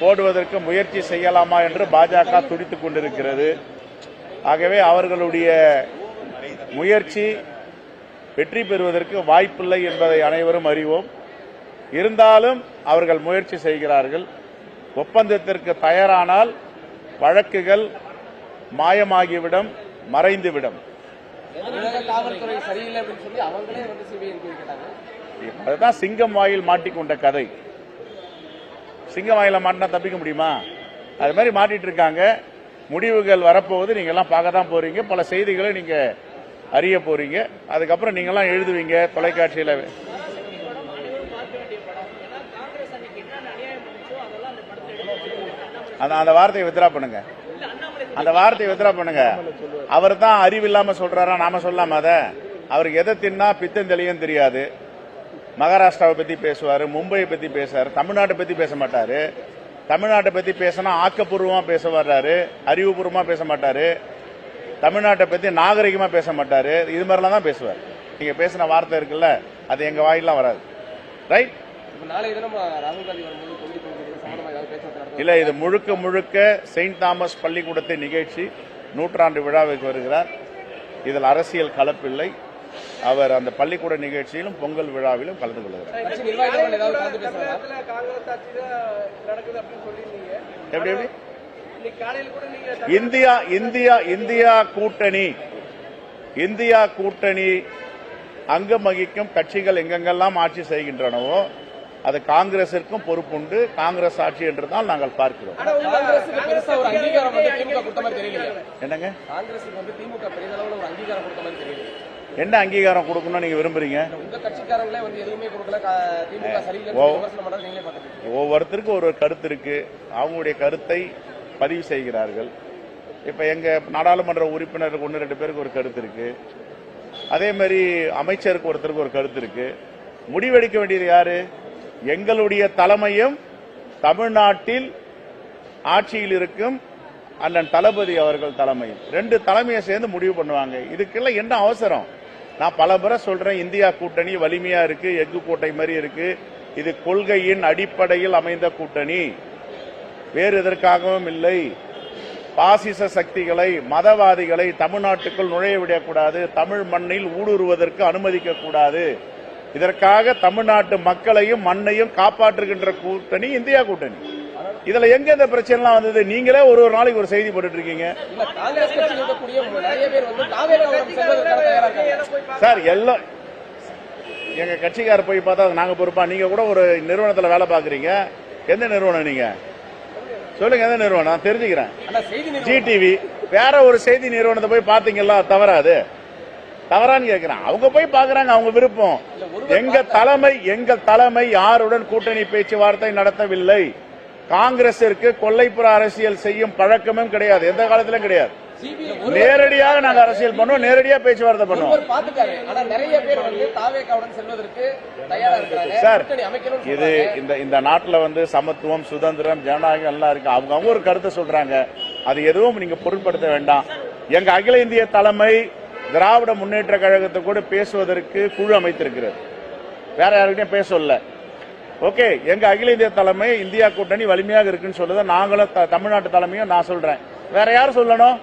போடுவதற்கு முயற்சி செய்யலாமா என்று பாஜக துடித்துக் கொண்டிருக்கிறது. ஆகவே அவர்களுடைய முயற்சி வெற்றி பெறுவதற்கு வாய்ப்பில்லை என்பதை அனைவரும் அறிவோம். இருந்தாலும் அவர்கள் முயற்சி செய்கிறார்கள். ஒப்பந்தத்திற்கு தயாரானால் வழக்குகள் மாயமாகிவிடும், மறைந்துவிடும். அதுதான் சிங்கம் வாயில் மாட்டிக்கொண்ட கதை. சிங்கம் வாயில மாட்டினா தப்பிக்க முடியுமா? அது மாதிரி மாட்டிட்டு இருக்காங்க. முடிவுகள் வரப்போகுது. நீங்க எல்லாம் பார்க்க தான் போறீங்க. பல செய்திகளை நீங்க அறிய போறீங்க. அதுக்கப்புறம் நீங்க எல்லாம் எழுதுவீங்க தொலைக்காட்சியில. அந்த வார்த்தையை வித்ரா பண்ணுங்க. அந்த வார்த்தையை வித்ரா பண்ணுங்க. அவர் தான் அறிவில்லாம சொல்றாரா, நாம சொல்லாம? அத அவருக்கு எதை தின்னா பித்தம் தெளியும் தெரியாது. மகாராஷ்டிராவை பத்தி பேசுவாரு, மும்பையை பத்தி பேசுவாரு, தமிழ்நாட்டை பத்தி பேச மாட்டாரு. தமிழ்நாட்டை பத்தி பேசினா ஆக்கப்பூர்வமா பேச வர்றாரு, அறிவுபூர்வமா பேச மாட்டாரு. தமிழ்நாட்டை பத்தி நாகரிகமா பேச மாட்டாரு. இது மாதிரிலாம் தான் பேசுவார். நீங்க பேசின வார்த்தை இருக்குல்ல, அது எங்க வாயிலாம் வராது. ரைட்? இல்ல, இது முழுக்க முழுக்க செயின்ட் தாமஸ் பள்ளிக்கூடத்தின் நிகழ்ச்சி. 100ஆண்டு விழாவுக்கு வருகிறார். இதில் அரசியல் கலப்பில்லை. அவர் அந்த பள்ளிக்கூட நிகழ்ச்சியிலும் பொங்கல் விழாவிலும் கலந்து கொள்கிறார். எப்படி எப்படி இந்தியா கூட்டணி அங்கம் வகிக்கும் கட்சிகள் எங்கெங்கெல்லாம் ஆட்சி செய்கின்றனவோ அது காங்கிரசிற்கும் பொறுப்புண்டு. காங்கிரஸ் ஆட்சி என்றுதான் நாங்கள் பார்க்கிறோம். என்னங்க என்ன அங்கீகாரம் கொடுக்கணும் நீங்க விரும்புறீங்க? ஒவ்வொருத்தருக்கும் ஒரு கருத்து இருக்கு. அவங்களுடைய கருத்தை பதிவு செய்கிறார்கள். இப்ப எங்க நாடாளுமன்ற உறுப்பினருக்கு 1-2 பேருக்கு ஒரு கருத்து இருக்கு. அதே மாதிரி அமைச்சருக்கு ஒருத்தருக்கு ஒரு கருத்து இருக்கு. முடிவெடுக்க வேண்டியது யாரு? எங்களுடைய தலைமையும் தமிழ்நாட்டில் ஆட்சியில் இருக்கும் அண்ணன் தளபதி அவர்கள் தலைமையும் 2 தலைமையை சேர்ந்து முடிவு பண்ணுவாங்க. இதுக்கெல்லாம் என்ன அவசரம்? நான் பல முறை சொல்றேன், இந்தியா கூட்டணி வலிமையா இருக்கு, எஃகு கோட்டை மாதிரி இருக்கு. இது கொள்கையின் அடிப்படையில் அமைந்த கூட்டணி, வேறு எதற்காகவும் இல்லை. பாசிச சக்திகளை, மதவாதிகளை தமிழ்நாட்டுக்குள் நுழைய விடக்கூடாது. தமிழ் மண்ணில் ஊடுருவதற்கு அனுமதிக்க கூடாது. இதற்காக தமிழ்நாட்டு மக்களையும் மண்ணையும் காப்பாற்றுகின்ற கூட்டணி இந்தியா கூட்டணி. இதுல எங்க இந்த பிரச்சனை வந்தது? நீங்களே ஒரு நாளைக்கு ஒரு செய்தி போட்டுட்டு இருக்கீங்க சார். எல்லாம் எங்க கட்சிக்கார போய் பார்த்தா நாங்க பொறுப்பா? நீங்க கூட ஒரு நிறுவனத்துல வேலை பாக்குறீங்க. எந்த நிறுவனம் நீங்க சொல்லுங்க? எந்த நிறுவனம்? நான் தெரிஞ்சுக்கிறேன். ஜிடிவி வேற ஒரு செய்தி நிறுவனத்தை போய் பாத்தீங்களா? தவறாது? தவறான்னு கேட்கிறேன். அவங்க போய் பாக்குறாங்க, அவங்க விருப்பம். எங்கள் தலைமை யாருடன் கூட்டணி பேச்சுவார்த்தை நடத்தவில்லை. காங்கிரசிற்கு கொல்லைப்புற அரசியல் செய்யும் பழக்கமும் கிடையாது, எந்த காலத்திலும் கிடையாது. நேரடியாக நாங்க அரசியல் பண்ணுவோம், நேரடியா பேச்சுவார்த்தை பண்ணுவோம். சார், இது இந்த நாட்டில் சமத்துவம், சுதந்திரம், ஜனநாயகம் எல்லாம் இருக்கு. அவங்க ஒரு கருத்தை சொல்றாங்க, அது எதுவும் நீங்க பொருட்படுத்த வேண்டாம். எங்க அகில இந்திய தலைமை திராவிட முன்னேற்ற கழகத்தை கூட பேசுவதற்கு குழு அமைத்திருக்கிறது. வேற யாருக்கிட்டையும் பேசல. ஓகே, எங்க அகில இந்திய தலைமை இந்தியா கூட்டணி வலிமையாக இருக்குன்னு சொல்லுது. நாங்களும் தமிழ்நாட்டு தலைமையும் நான் சொல்றேன். வேற யார் சொல்லணும்?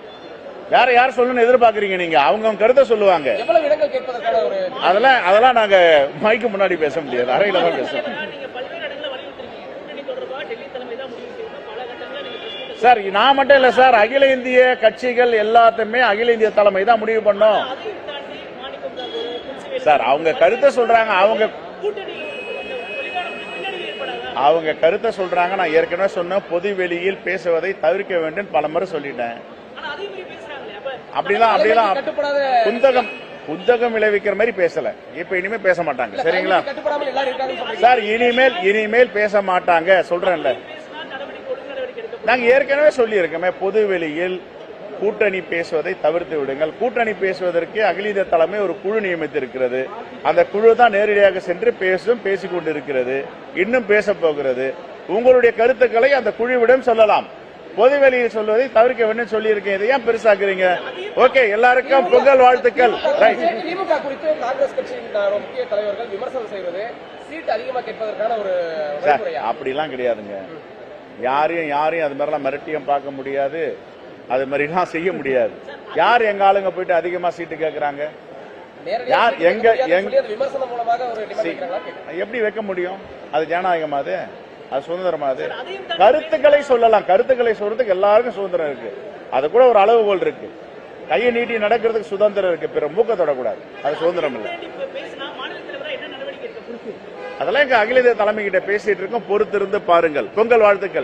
வேற யார் சொல்லணும்னு எதிர்பார்க்கறீங்க நீங்க? அவங்க கருத்தை சொல்லுவாங்க. அதெல்லாம் நாங்க மைக்கு முன்னாடி பேச முடியாது, அறையில தான் பேசுவோம். சார், நான் மட்டும் இல்ல சார், அகில இந்திய கட்சிகள் எல்லாத்தையுமே அகில இந்திய தலைமை தான் முடிவு பண்ணோம் சார். அவங்க கருத்தை சொல்றாங்க, அவங்க கருத்தை சொல்றாங்க. நான் ஏற்கனவே சொன்ன பொது வெளியில் பேசுவதை தவிர்க்க வேண்டும் பல முறை சொல்லிட்டேன். அப்படிலாம் புத்தகம் விளைவிக்கிற மாதிரி பேசல. இப்ப இனிமே பேச மாட்டாங்க, சரிங்களா சார்? இனிமேல் பேச மாட்டாங்க, சொல்றேன்ல. நாங்க ஏற்கனவே சொல்லி இருக்கோமே, பொது வெளியில் கூட்டணி பேசுவதை தவிர்த்து விடுங்கள். கூட்டணி பேசுவதற்கு அகில இந்திய தலைமை ஒரு குழு நியமித்திருக்கிறது. அந்த குழு தான் நேரடியாக சென்று பேசிக் கொண்டிருக்கிறது, இன்னும் பேச போகிறது. உங்களுடைய கருத்துக்களை அந்த குழுவிடம் சொல்லலாம். பொது வெளியில் சொல்வதை தவிர்க்க வேண்டும் சொல்லி இருக்கேன். இதை ஏன் பெருசாக்குறீங்க? ஓகே, எல்லாருக்கும் பொங்கல் வாழ்த்துக்கள். திமுக குறித்து காங்கிரஸ் கட்சியின் முக்கிய தலைவர்கள் விமர்சனம் செய்வது சீட் அதிகமாக கேட்பதற்கான ஒரு அப்படிலாம் கிடையாதுங்க. யாரையும் அது மாதிரிலாம் மிரட்டியும் பார்க்க முடியாது, அது மாதிரிலாம் செய்ய முடியாது. யார் எங்க ஆளுங்க போயிட்டு அதிகமா சீட்டு கேட்கறாங்க? யார் எங்க விமர்சனம் மூலமாக ஒரு demand வைக்கிறாங்களா கேட்கிறேன். எப்படி வைக்க முடியும்? அது ஜனநாயகமா? அது சுதந்திரமா? அது கருத்துக்களை சொல்லலாம். கருத்துக்களை சொல்றதுக்கு எல்லாருக்கும் சுதந்திரம் இருக்கு. அது கூட ஒரு அளவுகோல் இருக்கு. கையை நீட்டி நடக்கிறதுக்கு சுதந்திரம் இருக்கு. பிற மூக்க தொடக்கூடாது. அது சுதந்திரம் இல்லை. அதெல்லாம் எங்க அகில இந்திய தலைமை கிட்ட பேசிட்டு இருக்கோம். பொறுத்திருந்து பாருங்கள். பொங்கல் வாழ்த்துக்கள்.